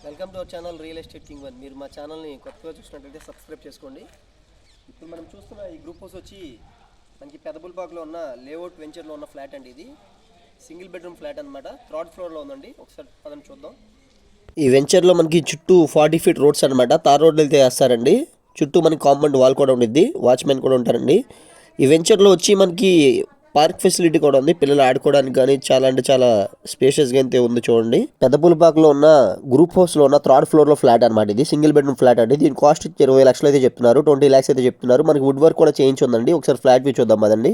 Welcome to our channel real estate king one. మీరు మా ఛానల్ని కొత్తగా చూసినట్లయితే సబ్స్క్రైబ్ చేసుకోండి. ఇప్పుడు మనం చూస్తున్న ఈ గ్రూప్ హౌస్ వచ్చి మనకి పెదబుల్బాగ్లో ఉన్న లేఅవుట్ వెంచర్లో ఉన్న ఫ్లాట్ అండి. ఇది సింగిల్ బెడ్రూమ్ ఫ్లాట్ అనమాట. థర్డ్ ఫ్లోర్లో ఉందండి. ఒకసారి పదని చూద్దాం. ఈ వెంచర్లో మనకి చుట్టూ 40 ఫీట్ రోడ్స్ అనమాట. తార్ రోడ్లు అయితే వేస్తారండి. చుట్టూ మనకి కాంపౌండ్ వాల్ కూడా ఉండిద్ది, వాచ్మెన్ కూడా ఉంటారండి. ఈ వెంచర్లో వచ్చి మనకి పార్క్ ఫెసిలిటీ కూడా ఉంది. పిల్లలు ఆడుకోవడానికి కానీ చాలా అంటే చాలా స్పేషియస్గా అయితే ఉంది. చూడండి, పెద్దపులిపాకలో ఉన్న గ్రూప్ హౌస్లో ఉన్న థర్డ్ ఫ్లోర్లో ఫ్లాట్ అనమాట. ఇది సింగిల్ బెడ్రూమ్ ఫ్లాట్ అండి. దీని కాస్ట్ 20 లక్షలు అయితే చెప్తున్నారు. 20 lakhs అయితే చెప్తున్నారు. మనకి వుడ్ వర్క్ కూడా చేయించి ఉందండి. ఒకసారి ఫ్లాట్ వ్యూ చూద్దాం అదండి.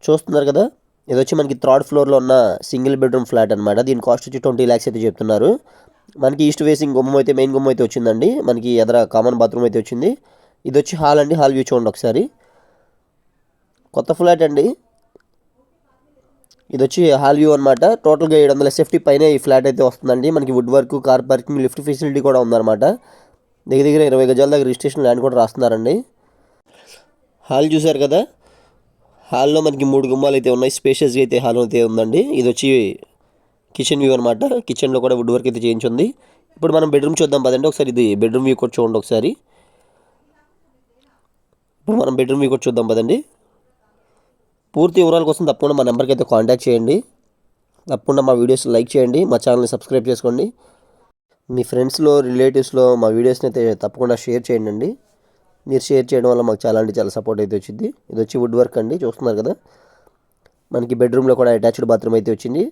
చూస్తున్నారు కదా, ఇది వచ్చి మనకి థర్డ్ ఫ్లోర్లో ఉన్న సింగిల్ బెడ్రూమ్ ఫ్లాట్ అనమాట. దీని కాస్ట్ వచ్చి 20 lakhs అయితే చెప్తున్నారు. మనకి ఈస్ట్ ఫేసింగ్ గుమ్మం అయితే, మెయిన్ గుమ్మం అయితే వచ్చిందండి. మనకి ఎదర కామన్ బాత్రూమ్ అయితే వచ్చింది. ఇది వచ్చి హాల్ అండి. హాల్ వ్యూ చూడండి ఒకసారి. కొత్త ఫ్లాట్ అండి. ఇది వచ్చి హాల్ వ్యూ అనమాట. టోటల్గా 700 SFT పైన ఈ ఫ్లాట్ అయితే వస్తుందండి. మనకి wood work, car parking, lift facility కూడా ఉందన్నమాట. దగ్గర దగ్గర 20 గజాల దగ్గర రిజిస్ట్రేషన్ ల్యాండ్ కూడా రాస్తున్నారండి. హాల్ చూసారు కదా, హాల్లో మనకి 3 గుమ్మాలు అయితే ఉన్నాయి. స్పేషియస్గా అయితే హాల్ అయితే ఉందండి. ఇది వచ్చి కిచెన్ వ్యూ అనమాట. కిచెన్లో కూడా వుడ్ వర్క్ అయితే చేయించుంది. ఇప్పుడు మనం బెడ్రూమ్ చూద్దాం పదండి. ఒకసారి ఇది బెడ్రూమ్ వ్యూ కూడా చూడండి ఒకసారి. ఇప్పుడు మనం బెడ్రూమ్ వ్యూ కూడా చూద్దాం పదండి. పూర్తి వివరాల కోసం తప్పకుండా మా నెంబర్కి అయితే కాంటాక్ట్ చేయండి. తప్పకుండా మా వీడియోస్ లైక్ చేయండి, మా ఛానల్ని సబ్స్క్రైబ్ చేసుకోండి. మీ ఫ్రెండ్స్లో, రిలేటివ్స్లో మా వీడియోస్ని అయితే తప్పకుండా షేర్ చేయండి. మీరు షేర్ చేయడం వల్ల మాకు చాలా అంటే చాలా సపోర్ట్ అయితే వచ్చింది. ఇది వచ్చి వుడ్ వర్క్ అండి. చూస్తున్నారు కదా, మనకి బెడ్రూమ్లో కూడా అటాచ్డ్ బాత్రూమ్ అయితే వచ్చింది.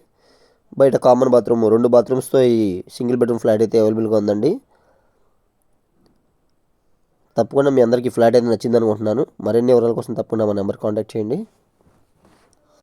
బయట కామన్ బాత్రూమ్, 2 బాత్రూమ్స్తో ఈ సింగిల్ బెడ్రూమ్ ఫ్లాట్ అయితే అవైలబుల్గా ఉందండి. తప్పకుండా మీ అందరికీ ఫ్లాట్ అయితే నచ్చింది అనుకుంటున్నాను. మరిన్ని వివరాల కోసం తప్పకుండా మా నెంబర్ కాంటాక్ట్ చేయండి.